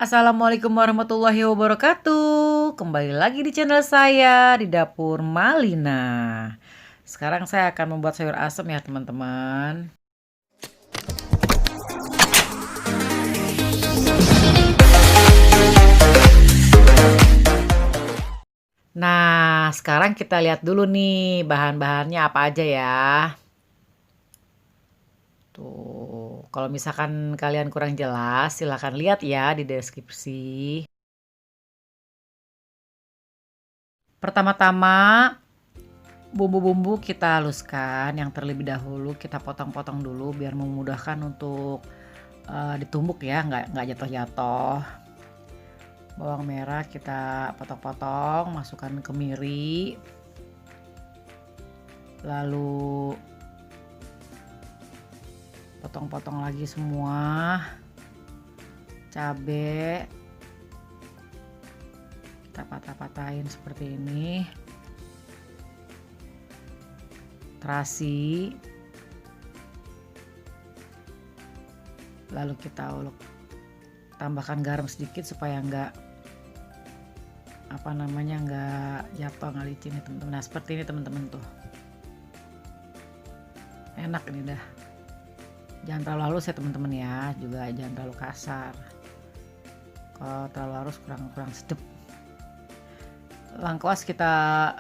Assalamualaikum warahmatullahi wabarakatuh. Kembali lagi di channel saya di Dapur Malina. Sekarang saya akan membuat sayur asem ya teman-teman. Nah, sekarang kita lihat dulu nih bahan-bahannya apa aja ya. Tuh, kalau misalkan kalian kurang jelas, silahkan lihat ya di deskripsi. Pertama-tama, bumbu-bumbu kita haluskan. Yang terlebih dahulu kita potong-potong dulu biar memudahkan untuk ditumbuk ya, nggak jatuh-jatuh. Bawang merah kita potong-potong, masukkan kemiri, lalu potong-potong lagi semua. Cabai kita patah-patahin seperti ini. Terasi, lalu kita ulek, tambahkan garam sedikit supaya nggak nggak jatuh, nggak licin ya teman-teman. Nah seperti ini teman-teman, tuh enak ini dah. Jangan terlalu halus ya teman-teman ya, juga jangan terlalu kasar. Kalau terlalu halus kurang sedap. Lengkuas kita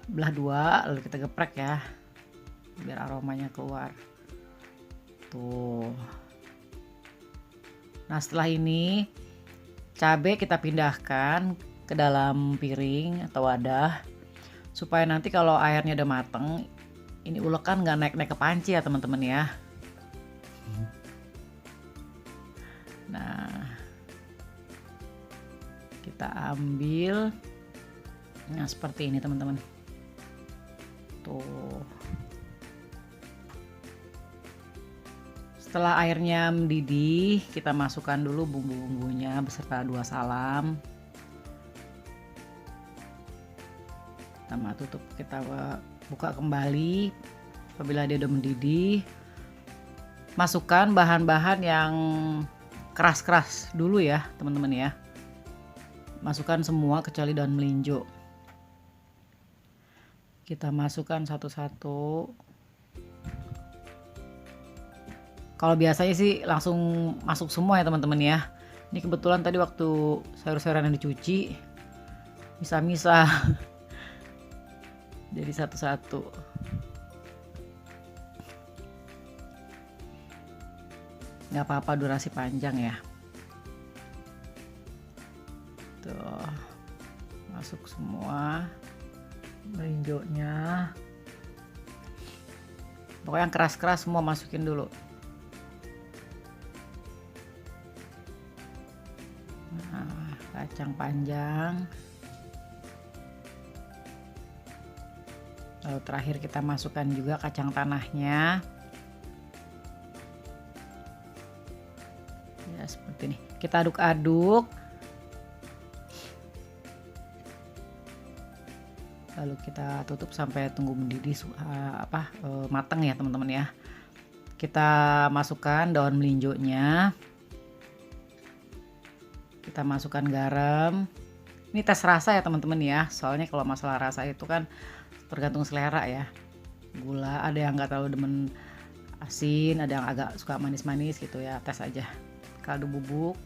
belah dua, lalu kita geprek ya biar aromanya keluar tuh. Nah setelah ini cabai kita pindahkan ke dalam piring atau wadah supaya nanti kalau airnya udah mateng, ini ulekan nggak naik-naik ke panci ya teman-teman ya. Nah kita ambil, nah seperti ini teman-teman tuh. Setelah airnya mendidih, kita masukkan dulu bumbu-bumbunya beserta 2 salam. Kita tutup, kita buka kembali. Apabila dia udah mendidih, masukkan bahan-bahan yang keras-keras dulu ya teman-teman ya. Masukkan semua kecuali daun melinjo. Kita masukkan satu-satu. Kalau biasanya sih langsung masuk semua ya teman-teman ya. Ini kebetulan tadi waktu sayur-sayuran yang dicuci misah-misah. Jadi satu-satu. Nggak apa-apa durasi panjang ya. Tuh, masuk semua melinjonya. Pokoknya yang keras-keras semua masukin dulu. Nah, kacang panjang. Lalu terakhir kita masukkan juga kacang tanahnya. Ya seperti ini. Kita aduk-aduk. Lalu kita tutup sampai tunggu mendidih matang ya teman-teman ya. Kita masukkan daun melinjonya. Kita masukkan garam. Ini tes rasa ya teman-teman ya. Soalnya kalau masalah rasa itu kan tergantung selera ya. Gula, ada yang nggak terlalu demen asin, ada yang agak suka manis-manis gitu ya. Tes aja. Kaldu bubuk.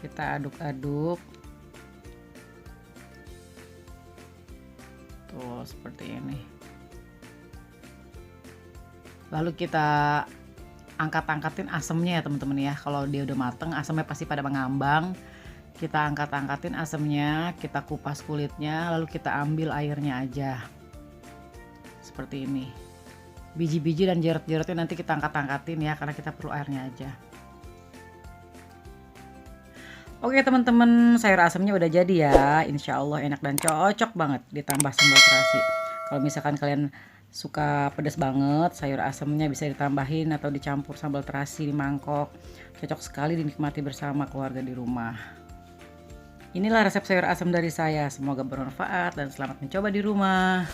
Kita aduk-aduk. Tuh seperti ini. Lalu kita angkat-angkatin asemnya ya teman-teman ya. Kalau dia udah mateng, asemnya pasti pada mengambang. Kita angkat-angkatin asemnya, kita kupas kulitnya, lalu kita ambil airnya aja. Seperti ini. Biji-biji dan jerut-jerutnya nanti kita angkat-angkatin ya, karena kita perlu airnya aja. Oke teman-teman, sayur asemnya udah jadi ya. Insya Allah enak dan cocok banget ditambah sambal terasi. Kalau misalkan kalian suka pedas banget, sayur asemnya bisa ditambahin atau dicampur sambal terasi di mangkok. Cocok sekali dinikmati bersama keluarga di rumah. Inilah resep sayur asem dari saya. Semoga bermanfaat dan selamat mencoba di rumah.